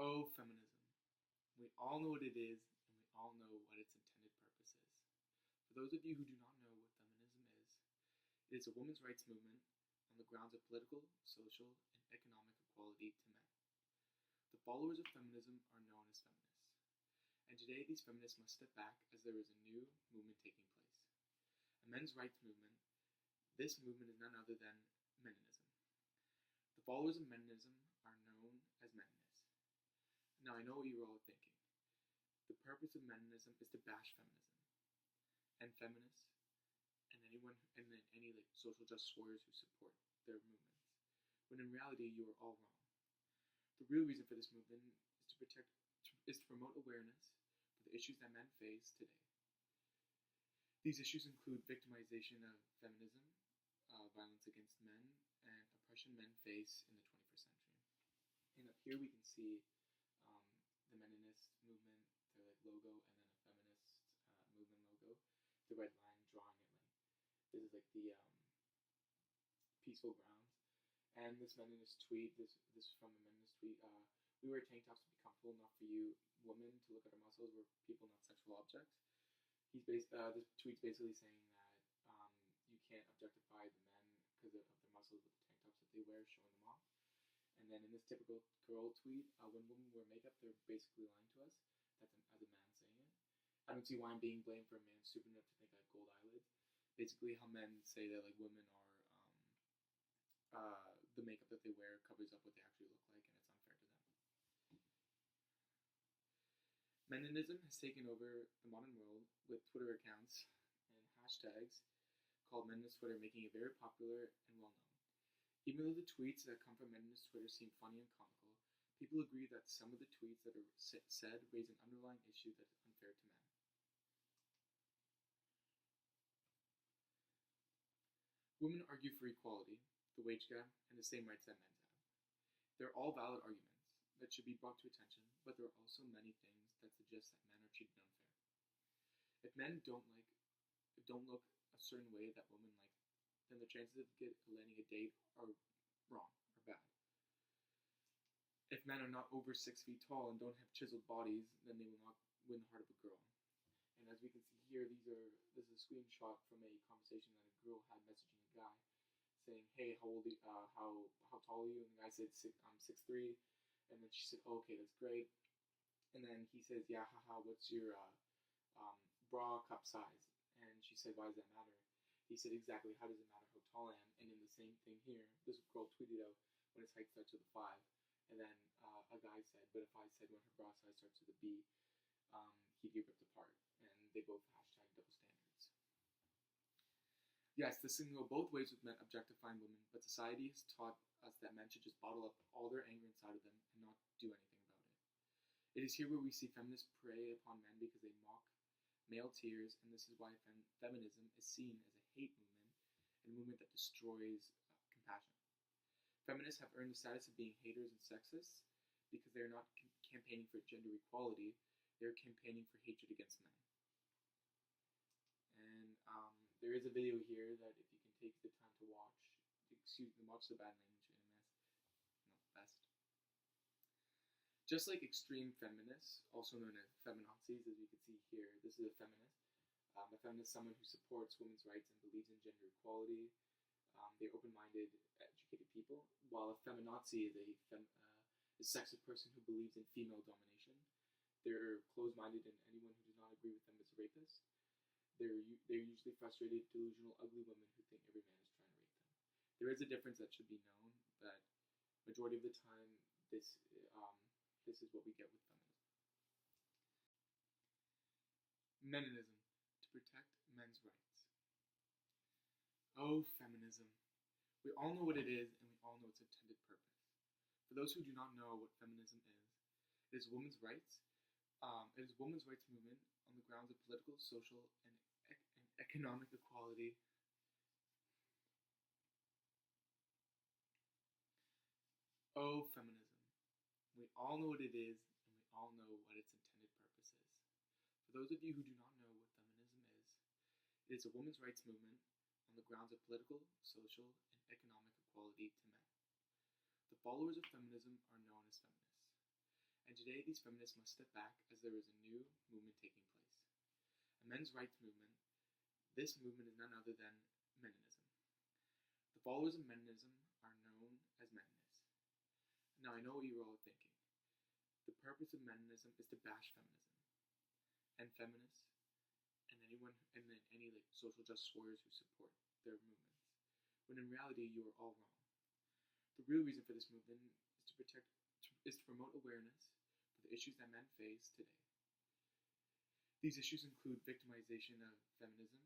Oh, feminism. We all know what it is, and we all know what its intended purpose is. For those of you who do not know what feminism is, it is a women's rights movement on the grounds of political, social, and economic equality to men. The followers of feminism are known as feminists, and today these feminists must step back as there is a new movement taking place. A men's rights movement. This movement is none other than Meninism. The followers of Meninism are known as Meninists. Now I know what you're all thinking. The purpose of Meninism is to bash feminism and feminists and anyone and then any social justice warriors who support their movements. When in reality you are all wrong. The real reason for this movement is to promote awareness for the issues that men face today. These issues include victimization of feminism, violence against men, and oppression men face in the 21st century. And up here we can see the Meninist movement, their logo, and then a feminist movement logo, the red line drawing it this is the peaceful grounds. And this Meninist tweet, this is from a Meninist tweet. We wear tank tops to be comfortable, not for you women to look at our muscles. We're people, not sexual objects. This tweet's basically saying that you can't objectify the men because of their muscles with the tank tops that they wear, showing them off. And then in this typical girl tweet, when women wear makeup, they're basically lying to us. That's as a man saying it. I don't see why I'm being blamed for a man stupid enough to think I have gold eyelids. Basically, how men say that women are the makeup that they wear covers up what they actually look like, and it's unfair to them. Meninism has taken over the modern world with Twitter accounts and hashtags called Meninist Twitter, making it very popular and well known. Even though the tweets that come from Meninist Twitter seem funny and comical, people agree that some of the tweets that are said raise an underlying issue that is unfair to men. Women argue for equality, the wage gap, and the same rights that men have. They're all valid arguments that should be brought to attention, but there are also many things that suggest that men are treated unfair. If men don't look a certain way that women like, then the chances of landing a date are wrong or bad. If men are not over 6 feet tall and don't have chiseled bodies, then they will not win the heart of a girl. And as we can see here, this is a screenshot from a conversation that a girl had messaging a guy, saying, "Hey, how tall are you?" And the guy said, "I'm 6'3", and then she said, "Oh, okay, that's great." And then he says, "Yeah, haha, what's your bra cup size?" And she said, "Why does that matter?" He said, "Exactly, how does it matter how tall I am?" And in the same thing here, this girl tweeted out when his height starts with a 5, and then a guy said, "But if I said when her bra size starts with a B, he'd get ripped apart." And they both hashtag double standards. Yes, this can go both ways with men objectifying women, but society has taught us that men should just bottle up all their anger inside of them and not do anything about it. It is here where we see feminists prey upon men because they mock male tears, and this is why feminism is seen as a hate movement and a movement that destroys compassion. Feminists have earned the status of being haters and sexists because they are not campaigning for gender equality, they are campaigning for hatred against men. And there is a video here that if you can take the time to watch the bad language in best. Just like extreme feminists, also known as feminazis, as you can see here, this is a feminist. A feminist is someone who supports women's rights and believes in gender equality. They're open-minded, educated people, while a feminazi is a sexist person who believes in female domination. They're closed-minded, and anyone who does not agree with them is a rapist. They're usually frustrated, delusional, ugly women who think every man is trying to rape them. There is a difference that should be known, that majority of the time, this is what we get with feminism. Meninism, to protect men's rights. Oh, feminism. We all know what it is, and we all know its intended purpose. For those who do not know what feminism is, it is women's rights. It is women's rights movement on the grounds of political, social, and economic equality. Oh, feminism. We all know what it is, and we all know what its intended purpose is. For those of you who do not know what feminism is, it is a women's rights movement on the grounds of political, social, and economic equality to men. The followers of feminism are known as feminists. And today these feminists must step back as there is a new movement taking place. A men's rights movement. This movement is none other than Meninism. The followers of Meninism are known as Meninists. Now I know what you're all thinking. The purpose of Meninism is to bash feminism and feminists and anyone and then any like social justice warriors who support their movements. When in reality you are all wrong. The real reason for this movement is to promote awareness for the issues that men face today. These issues include victimization of feminism,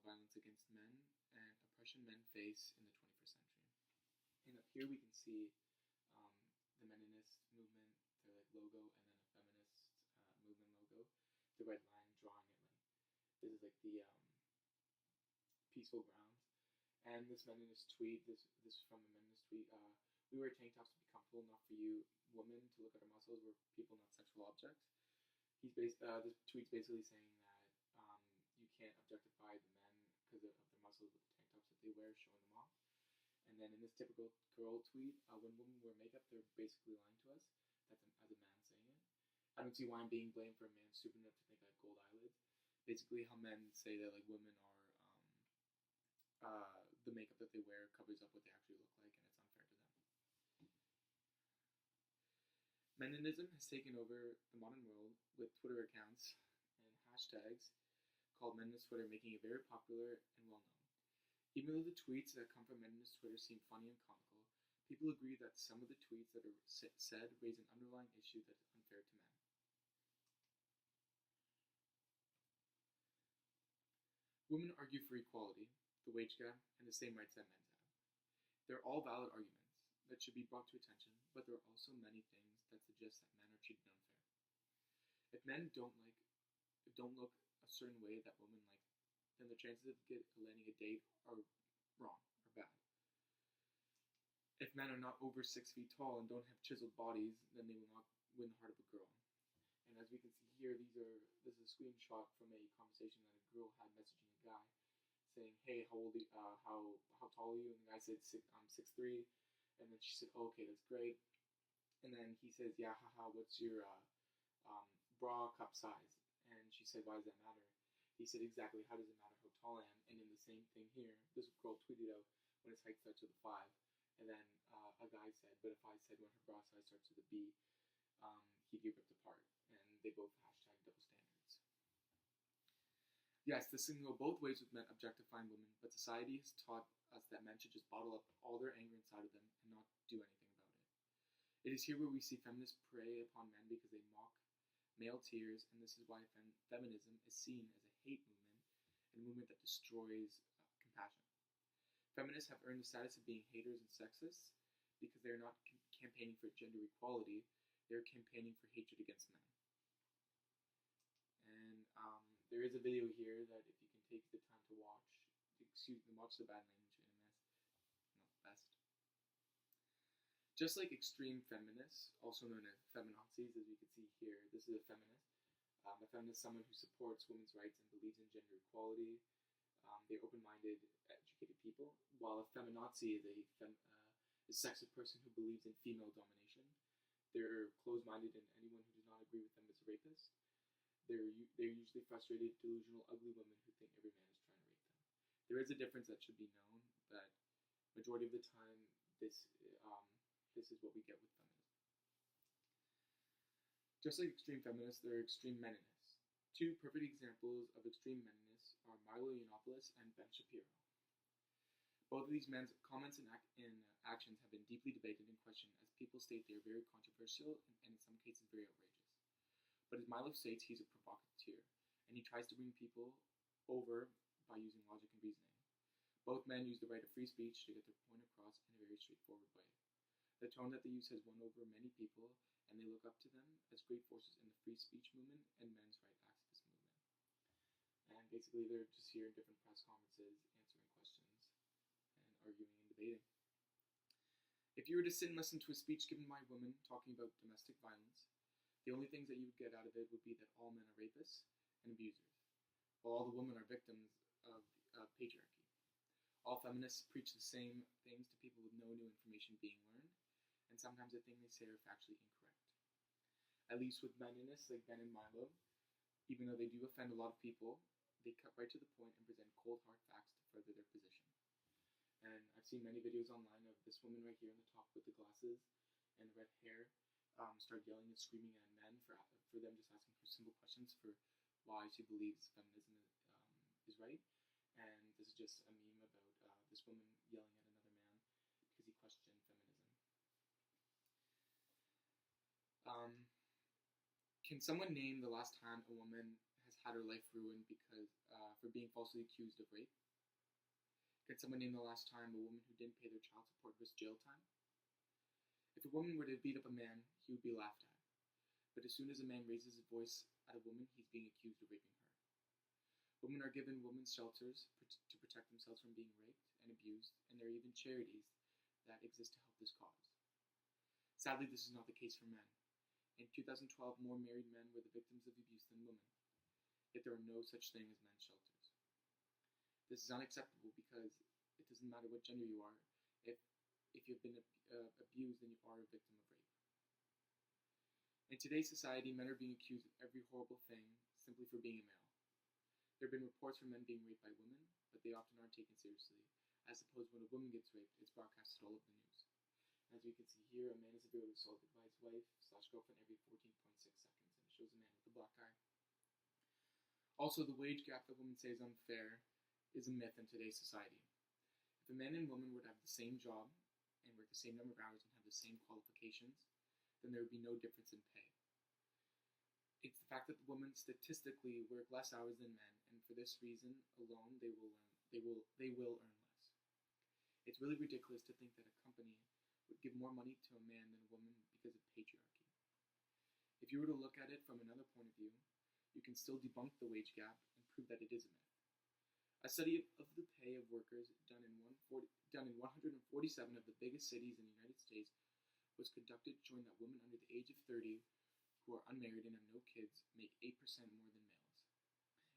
violence against men, and oppression men face in the 21st century. And up here we can see the Meninist movement, their like logo, and then a feminist movement logo, the red line drawing it like this is like the peaceful grounds. And this Meninist tweet, this is from a Meninist tweet. We wear tank tops to be comfortable, not for you women to look at our muscles. We're people, not sexual objects. This tweet's basically saying that you can't objectify the men because of their muscles with the tank tops that they wear, showing them off. And then in this typical girl tweet, when women wear makeup, they're basically lying to us. That's as a man saying it. I don't see why I'm being blamed for a man stupid enough to think I have gold eyelids. Basically, how men say that like women are the makeup that they wear covers up what they actually look like, and it's unfair to them. Meninism has taken over the modern world with Twitter accounts and hashtags called Meninist Twitter, making it very popular and well known. Even though the tweets that come from Meninist Twitter seem funny and comical, people agree that some of the tweets that are said raise an underlying issue that is unfair to men. Women argue for equality, the wage gap, and the same rights that men have. They're all valid arguments that should be brought to attention, but there are also many things that suggest that men are treated unfair. If men don't look a certain way that women like, then the chances of landing a date are wrong or bad. If men are not over 6 feet tall and don't have chiseled bodies, then they will not win the heart of a girl. And as we can see here, this is a screenshot from a conversation that a girl had messaging a guy, saying, "Hey, how tall are you?" And the guy said, "I'm 6'3", and then she said, "Oh, okay, that's great." And then he says, "Yeah, haha, what's your bra cup size?" And she said, "Why does that matter?" He said, "Exactly, how does it matter how tall I am?" And in the same thing here, this girl tweeted out when his height starts with a 5, and then a guy said, "But if I said when her bra size starts with a B, he'd get ripped apart." And they both hashtag double standards. Yes, this can go both ways with men objectifying women, but society has taught us that men should just bottle up all their anger inside of them and not do anything about it. It is here where we see feminists prey upon men because they mock male tears, and this is why feminism is seen as a hate movement and a movement that destroys compassion. Feminists have earned the status of being haters and sexists because they are not campaigning for gender equality, they are campaigning for hatred against men. And there is a video here that if you can take the time to watch the bad language you're gonna miss. Not the best. Just like extreme feminists, also known as feminazis, as we can see here, this is a feminist. A feminist is someone who supports women's rights and believes in gender equality. They're open-minded, educated people, while a feminazi is a sexist person who believes in female domination. They're closed-minded, and anyone who does not agree with them is a rapist. They're usually frustrated, delusional, ugly women who think every man is trying to rape them. There is a difference that should be known, but majority of the time, this is what we get with feminism. Just like extreme feminists, there are extreme meninists. Two perfect examples of extreme meninists are Milo Yiannopoulos and Ben Shapiro. Both of these men's comments and actions have been deeply debated and questioned, as people state they are very controversial and in some cases very outrageous. But as Milo states, he's a provocateur, and he tries to bring people over by using logic and reasoning. Both men use the right of free speech to get their point across in a very straightforward way. The tone that they use has won over many people, and they look up to them as great forces in the free speech movement and men's rights activist movement. And basically, they're just here in different press conferences, answering questions, and arguing and debating. If you were to sit and listen to a speech given by a woman talking about domestic violence, the only things that you would get out of it would be that all men are rapists and abusers, while all the women are victims of patriarchy. All feminists preach the same things to people with no new information being learned, and sometimes the things they say are factually incorrect. At least with Leninists like Ben and Milo, even though they do offend a lot of people, they cut right to the point and present cold hard facts to further their position. And I've seen many videos online of this woman right here in the top with the glasses and the red hair start yelling and screaming at men for them just asking her simple questions for why she believes feminism is right. And this is just a meme about this woman yelling at another man because he questioned feminism. Can someone name the last time a woman has had her life ruined because for being falsely accused of rape? Can someone name the last time a woman who didn't pay their child support risked jail time? If a woman were to beat up a man, he would be laughed at. But as soon as a man raises his voice at a woman, he's being accused of raping her. Women are given women's shelters to protect themselves from being raped and abused, and there are even charities that exist to help this cause. Sadly, this is not the case for men. In 2012, more married men were the victims of abuse than women, yet there are no such thing as men's shelters. This is unacceptable because it doesn't matter what gender you are. If you've been abused, then you are a victim of rape. In today's society, men are being accused of every horrible thing simply for being a male. There have been reports of men being raped by women, but they often aren't taken seriously. As opposed when a woman gets raped, it's broadcasted all over the news. As we can see here, a man is severely assaulted by his wife/girlfriend every 14.6 seconds, and it shows a man with a black eye. Also, the wage gap that women say is unfair is a myth in today's society. If a man and woman were to have the same job and work the same number of hours and have the same qualifications, then there would be no difference in pay. It's the fact that the women statistically work less hours than men, and for this reason alone, they will earn less. It's really ridiculous to think that a company would give more money to a man than a woman because of patriarchy. If you were to look at it from another point of view, you can still debunk the wage gap and prove that it is a myth. A study of the pay of workers done in 147 of the biggest cities in the United States was conducted, showing that women under the age of 30 who are unmarried and have no kids make 8% more than males.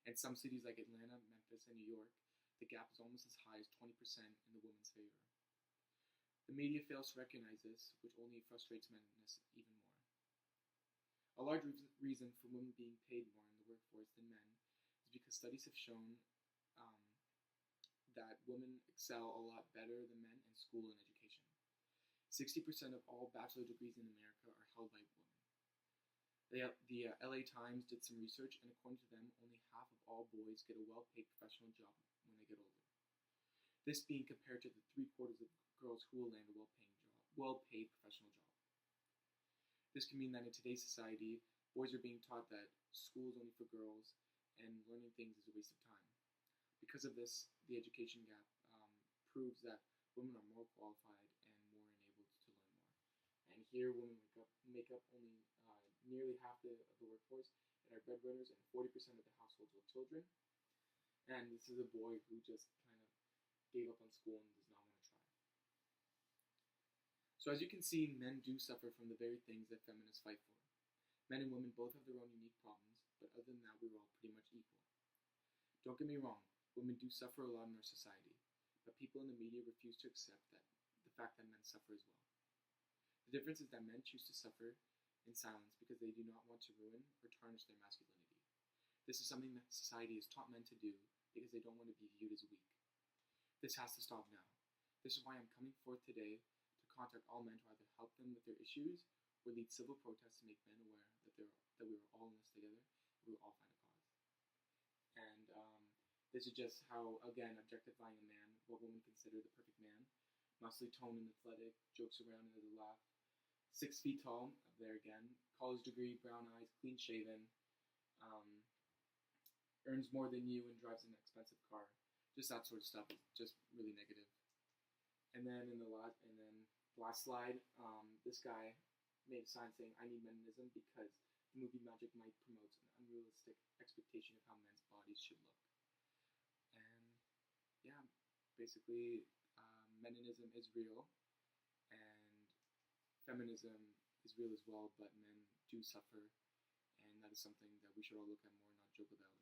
In some cities like Atlanta, Memphis, and New York, the gap is almost as high as 20% in the woman's favor. The media fails to recognize this, which only frustrates men even more. A large reason for women being paid more in the workforce than men is because studies have shown that women excel a lot better than men in school and education. 60% of all bachelor degrees in America are held by women. The LA Times did some research, and according to them, only half of all boys get a well-paid professional job when they get older. This being compared to the 3/4 of girls who will land a well-paid professional job. This can mean that in today's society, boys are being taught that school is only for girls, and learning things is a waste of time. Because of this, the education gap proves that women are more qualified and more enabled to learn more. And here, women make up only nearly half of the workforce and are breadwinners in 40% of the households with children. And this is a boy who just kind of gave up on school and does not want to try. So as you can see, men do suffer from the very things that feminists fight for. Men and women both have their own unique problems, but other than that, we're all pretty much equal. Don't get me wrong, women do suffer a lot in our society, but people in the media refuse to accept the fact that men suffer as well. The difference is that men choose to suffer in silence because they do not want to ruin or tarnish their masculinity. This is something that society has taught men to do because they don't want to be viewed as weak. This has to stop now. This is why I'm coming forth today to contact all men to either help them with their issues or lead civil protests to make men aware that we are all in this together and we will all find a cause. And this is just how, again, objectifying a man, what women consider the perfect man, muscly toned and athletic, jokes around and has a laugh, 6 feet tall, there again, college degree, brown eyes, clean shaven, earns more than you and drives an expensive car. Just that sort of stuff is just really negative. And then in the last slide, this guy made a sign saying, "I need meninism," because the movie Magic Mike promotes an unrealistic expectation of how men's bodies should look. And yeah, basically, meninism is real, and feminism is real as well, but men do suffer, and that is something that we should all look at more and not joke about.